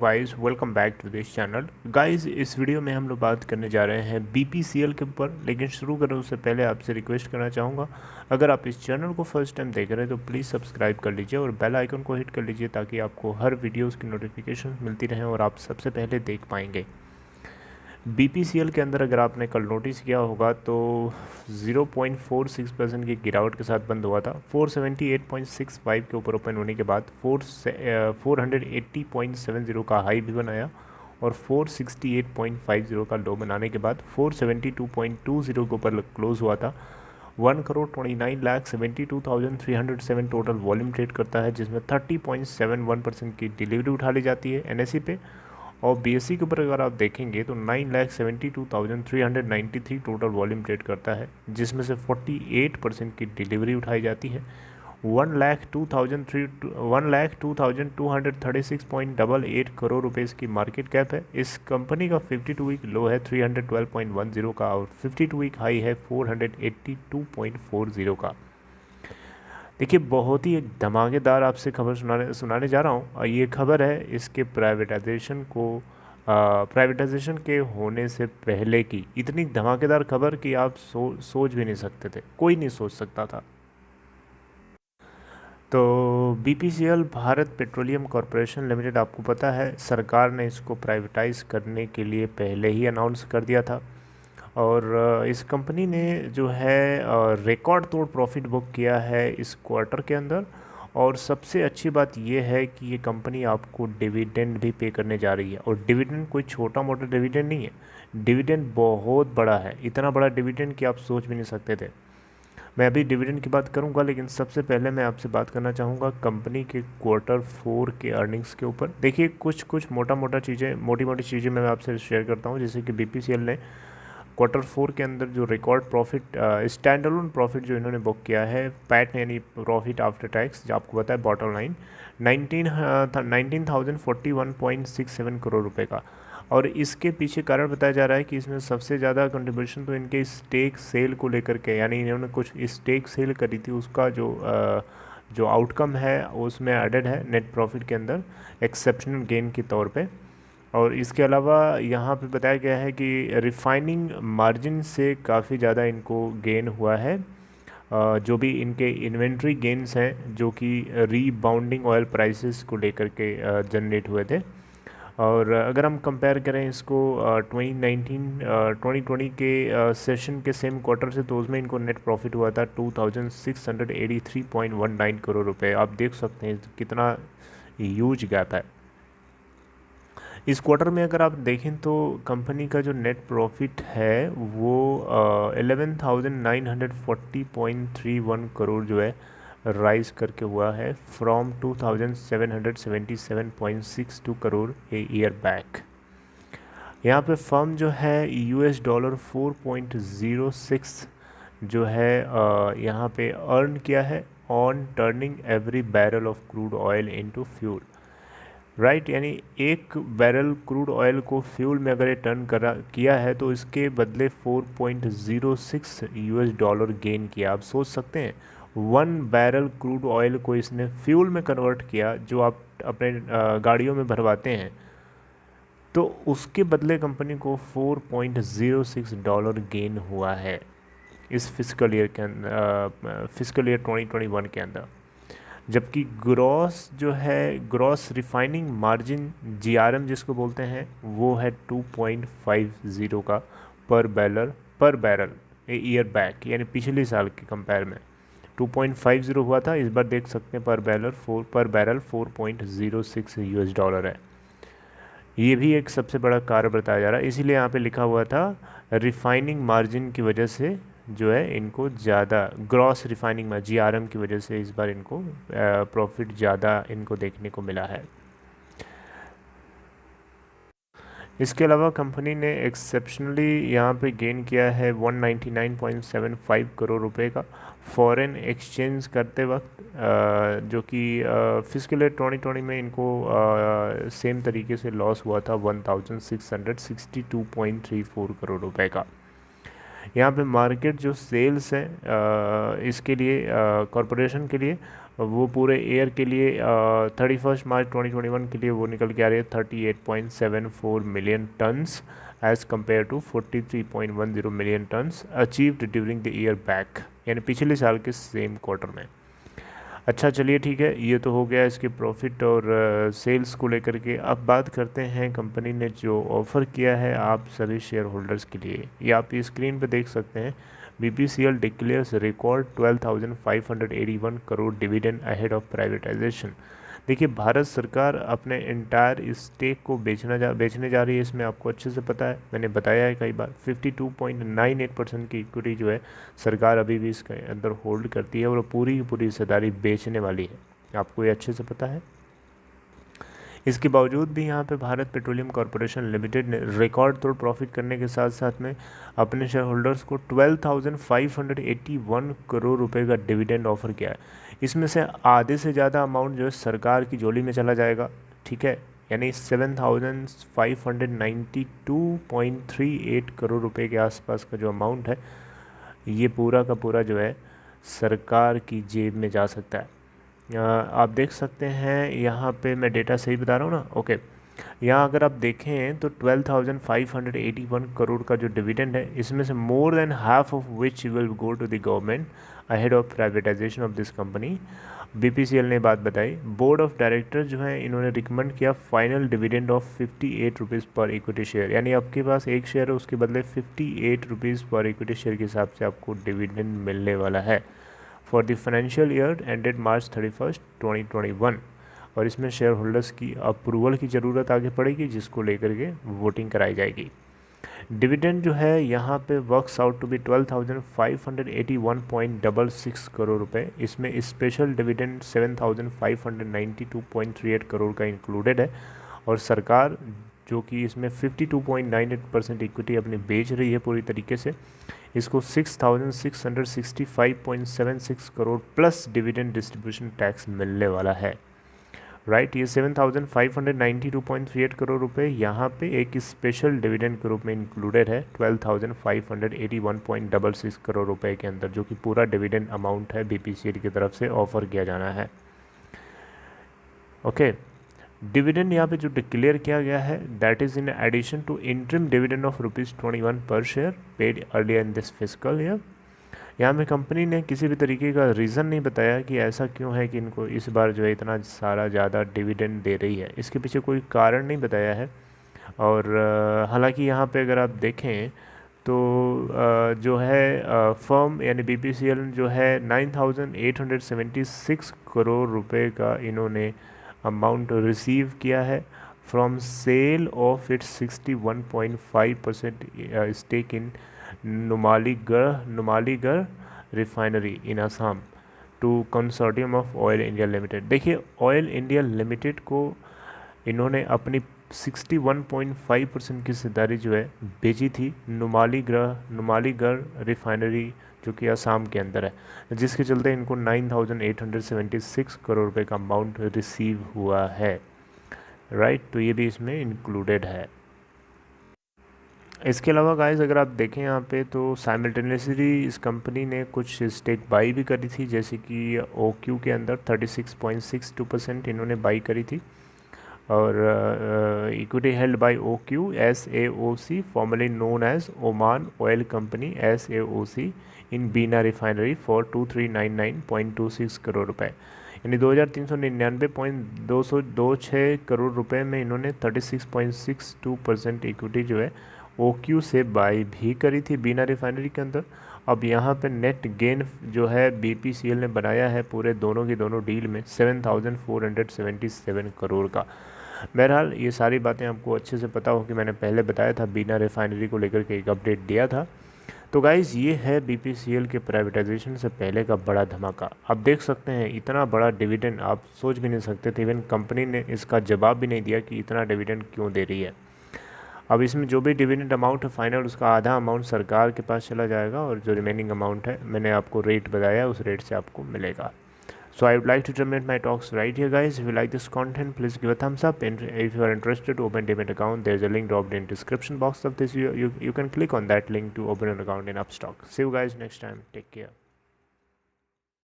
Guys welcome back to this channel. Guys इस video में हम लोग बात करने जा रहे हैं बीपीसीएल के ऊपर। लेकिन शुरू करें उससे पहले आपसे रिक्वेस्ट करना चाहूँगा, अगर आप इस चैनल को फर्स्ट टाइम देख रहे हैं तो प्लीज़ सब्सक्राइब कर लीजिए और बेल आइकन को हिट कर लीजिए ताकि आपको हर वीडियोज़ की नोटिफिकेशन मिलती रहें और आप सबसे पहले देख पाएंगे। बीपीसीएल के अंदर अगर आपने कल नोटिस किया होगा तो 0.46% की गिरावट के साथ बंद हुआ था। 478.65 के ऊपर ओपन होने के बाद 480.70 का हाई भी बनाया और 468.50 का लो बनाने के बाद 472.20 के ऊपर क्लोज हुआ था। 1,29,72,307 टोटल वॉल्यूम ट्रेड करता है, जिसमें 30.71% की डिलीवरी उठा ली जाती है एनएसई पे। और बीएससी के ऊपर अगर आप देखेंगे तो 9,72,393 टोटल वॉल्यूम ट्रेड करता है, जिसमें से 48% की डिलीवरी उठाई जाती है। 1,02,236.88 करोड़ रुपए की मार्केट कैप है। इस कंपनी का 52 वीक लो है 312.10 का और 52 वीक हाई है 482.40 का। देखिए, बहुत ही एक धमाकेदार आपसे खबर सुनाने जा रहा हूँ और ये खबर है इसके प्राइवेटाइजेशन के होने से पहले की। इतनी धमाकेदार खबर कि आप सोच भी नहीं सकते थे, कोई नहीं सोच सकता था। तो BPCL Bharat petroleum corporation limited, आपको पता है सरकार ने इसको प्राइवेटाइज करने के लिए पहले ही अनाउंस कर दिया था। और इस कंपनी ने जो है रिकॉर्ड तोड़ प्रॉफिट बुक किया है इस क्वार्टर के अंदर। और सबसे अच्छी बात यह है कि ये कंपनी आपको डिविडेंड भी पे करने जा रही है, और डिविडेंड कोई छोटा मोटा डिविडेंड नहीं है, डिविडेंड बहुत बड़ा है। इतना बड़ा डिविडेंड कि आप सोच भी नहीं सकते थे। मैं अभी डिविडेंड की बात करूंगा, लेकिन सबसे पहले मैं आपसे बात करना चाहूँगा कंपनी के क्वार्टर 4 के अर्निंग्स के ऊपर। देखिए, कुछ मोटी मोटी चीज़ें मैं आपसे शेयर करता हूँ। जैसे कि बीपीसीएल ने क्वार्टर 4 के अंदर जो record profit, stand alone profit जो इन्होंने बुक किया है, पैट यानी प्रॉफिट आफ्टर टैक्स, जो आपको पता है बॉटम लाइन 19,041.67 करोड़ रुपए का। और इसके पीछे कारण बताया जा रहा है कि इसमें सबसे ज़्यादा कंट्रीब्यूशन तो इनके स्टेक सेल को लेकर के, यानी इन्होंने कुछ स्टेक सेल करी थी, उसका जो आउटकम है उसमें एडेड है नेट प्रॉफिट के अंदर एक्सेप्शनल गेन के तौर पे। और इसके अलावा यहाँ पे बताया गया है कि रिफाइनिंग मार्जिन से काफ़ी ज़्यादा इनको गेन हुआ है। जो भी इनके इन्वेंट्री गेन्स हैं जो कि रीबाउंडिंग ऑयल प्राइसेस को लेकर के जनरेट हुए थे। और अगर हम कंपेयर करें इसको 2020 के सेशन के सेम क्वार्टर से, तो उसमें इनको नेट प्रॉफिट हुआ था 2,683.19 करोड़ रुपए। आप देख सकते हैं कितना ह्यूज गैप है। इस क्वार्टर में अगर आप देखें तो कंपनी का जो नेट प्रॉफिट है वो 11,940.31 करोड़ जो है राइज करके हुआ है from 2,777.62 crore a year back. यहाँ पे फर्म जो है $4.06 जो है यहाँ पे अर्न किया है on turning every barrel of crude oil into fuel. Right, यानी एक बैरल क्रूड ऑयल को फ्यूल में अगर ये टर्न किया है तो इसके बदले $4.06 गेन किया। आप सोच सकते हैं 1 बैरल क्रूड ऑयल को इसने फ्यूल में कन्वर्ट किया, जो आप अपने गाड़ियों में भरवाते हैं, तो उसके बदले कंपनी को $4.06 गेन हुआ है इस फिजिकल ईयर 2021 के अंदर। जबकि ग्रॉस रिफाइनिंग मार्जिन जीआरएम जिसको बोलते हैं वो है 2.50 का पर बैरल ईयर बैक, यानी पिछले साल के कंपेयर में 2.50 हुआ था। इस बार देख सकते हैं पर बैरल $4.06 है। ये भी एक सबसे बड़ा कारण बताया जा रहा है, इसीलिए यहाँ पे लिखा हुआ था रिफाइनिंग मार्जिन की वजह से जो है इनको ज़्यादा, ग्रॉस रिफाइनिंग में जीआरएम की वजह से इस बार इनको प्रॉफिट ज़्यादा इनको देखने को मिला है। इसके अलावा कंपनी ने एक्सेप्शनली यहाँ पे गेन किया है 199.75 करोड़ रुपए का फॉरेन एक्सचेंज करते वक्त, जो कि फिजिकल ईयर 2020 में इनको सेम तरीके से लॉस हुआ था 1,662.34 करोड़ रुपए का। यहाँ पे मार्केट जो सेल्स है इसके लिए कॉरपोरेशन के लिए वो पूरे ईयर के लिए 31 मार्च 2021 के लिए वो निकल के आ रही है 38.74 million tons as compare to 43.10 million tons achieved during the year back, यानी पिछले साल के सेम क्वार्टर में। अच्छा चलिए ठीक है, ये तो हो गया इसके प्रॉफिट और सेल्स को लेकर के। अब बात करते हैं कंपनी ने जो ऑफ़र किया है आप सभी शेयर होल्डर्स के लिए। ये आप ये स्क्रीन पे देख सकते हैं। BPCL declares record 12,581 crore dividend ahead of privatisation. देखिए भारत सरकार अपने एंटायर स्टेक को बेचने जा रही है, इसमें आपको अच्छे से पता है, मैंने बताया है कई बार। 52.98% की इक्विटी जो है सरकार अभी भी इसके अंदर होल्ड करती है और पूरी की पूरी हिस्सेदारी बेचने वाली है, आपको ये अच्छे से पता है। इसके बावजूद भी यहाँ पे भारत पेट्रोलियम कॉरपोरेशन लिमिटेड ने रिकॉर्ड तोड़ प्रॉफिट करने के साथ साथ में अपने शेयर होल्डर्स को 12,581 करोड़ रुपए का डिविडेंड ऑफर किया है। इसमें से आधे से ज़्यादा अमाउंट जो है सरकार की झोली में चला जाएगा, ठीक है, यानी 7,592.38 करोड़ रुपए के आसपास का जो अमाउंट है ये पूरा का पूरा जो है सरकार की जेब में जा सकता है। आप देख सकते हैं यहाँ पे मैं डेटा सही बता रहा हूँ ना, ओके। यहाँ अगर आप देखें तो 12,581 करोड़ का जो डिविडेंड है इसमें से more than half of which will go to the government ahead of privatisation of this company. BPCL ने बात बताई। बोर्ड ऑफ डायरेक्टर जो है इन्होंने रिकमेंड किया फाइनल डिविडेंड ऑफ 58 रुपीज़ पर इक्विटी शेयर, यानी आपके पास एक शेयर है उसके बदले 58 रुपीज़ पर इक्विटी शेयर के हिसाब से आपको डिविडेंड मिलने वाला है for the financial year ended March 31, 2021। और इसमें शेयर होल्डर्स की अप्रूवल की ज़रूरत आगे पड़ेगी जिसको लेकर के वोटिंग कराई जाएगी। डिविडेंड जो है यहाँ पे works out to be 12,581.66 crore रुपए। इसमें स्पेशल डिविडेंड 7,592.38 करोड़ का इंक्लूडेड है और सरकार जो कि इसमें 52.98% इक्विटी अपनी बेच रही है पूरी तरीके से, इसको 6,665.76 crore plus dividend distribution tax मिलने वाला है, राइट। ये 7,592.38 करोड़ रुपए यहाँ पे एक स्पेशल डिविडेंड के रूप में इंक्लूडेड है 12,581.66 करोड़ रुपए के अंदर, जो कि पूरा डिविडेंड अमाउंट है BPCL की तरफ से ऑफर किया जाना है, ओके। डिविडेंड यहाँ पे जो डिक्लेयर किया गया है that is in addition to interim dividend of ₹21 per share paid earlier in this fiscal year. यहाँ पे कंपनी ने किसी भी तरीके का रीज़न नहीं बताया कि ऐसा क्यों है कि इनको इस बार जो है इतना सारा ज़्यादा डिविडेंड दे रही है, इसके पीछे कोई कारण नहीं बताया है। और हालांकि यहाँ पे अगर आप देखें तो जो है फर्म यानी BPCL जो है 9,876 करोड़ रुपए का इन्होंने अमाउंट रिसीव किया है from sale of its 61.5% stake in Numaligarh refinery in Assam to consortium of Oil India Limited. देखिए ऑयल इंडिया लिमिटेड को इन्होंने अपनी 61.5% की हिस्सेदारी जो है बेची थी नुमालीगढ़ रिफाइनरी जो कि असम के अंदर है, जिसके चलते इनको 9,876 करोड़ रुपए का अमाउंट रिसीव हुआ है, राइट। तो ये भी इसमें इंक्लूडेड है। इसके अलावा गाइस अगर आप देखें यहाँ पे तो साइमल्टेनियसली इस कंपनी ने कुछ स्टेक बाई भी करी थी, जैसे कि OQ के अंदर 36.62% इन्होंने बाई करी थी और equity held by OQ SAOC formerly known as Oman Oil Company SAOC in Bina refinery for 2,399.26 crore रुपए, यानी 2,399.226 करोड़ रुपए में इन्होंने 36.62% इक्विटी जो है OQ से बाई भी करी थी बीना रिफाइनरी के अंदर। अब यहाँ पे नेट गेन जो है BPCL ने बनाया है पूरे दोनों की दोनों डील में 7,477 करोड़ का। बहरहाल ये सारी बातें आपको अच्छे से पता हो कि मैंने पहले बताया था बीना रिफाइनरी को लेकर के एक अपडेट दिया था। तो गाइज़ ये है BPCL के प्राइवेटाइजेशन से पहले का बड़ा धमाका। आप देख सकते हैं इतना बड़ा डिविडेंड आप सोच भी नहीं सकते थे, इवन कंपनी ने इसका जवाब भी नहीं दिया कि इतना डिविडेंड क्यों दे रही है। अब इसमें जो भी डिविडेंड अमाउंट है फाइनल उसका आधा अमाउंट सरकार के पास चला जाएगा और जो रिमेनिंग अमाउंट है मैंने आपको रेट बताया उस रेट से आपको मिलेगा। So I would like to terminate my talks right here guys. If you like this content please give a thumbs up, and if you are interested to open Demat account there is a link dropped in description box of this. You can click on that link to open an account in Upstox. See you guys next time. Take care.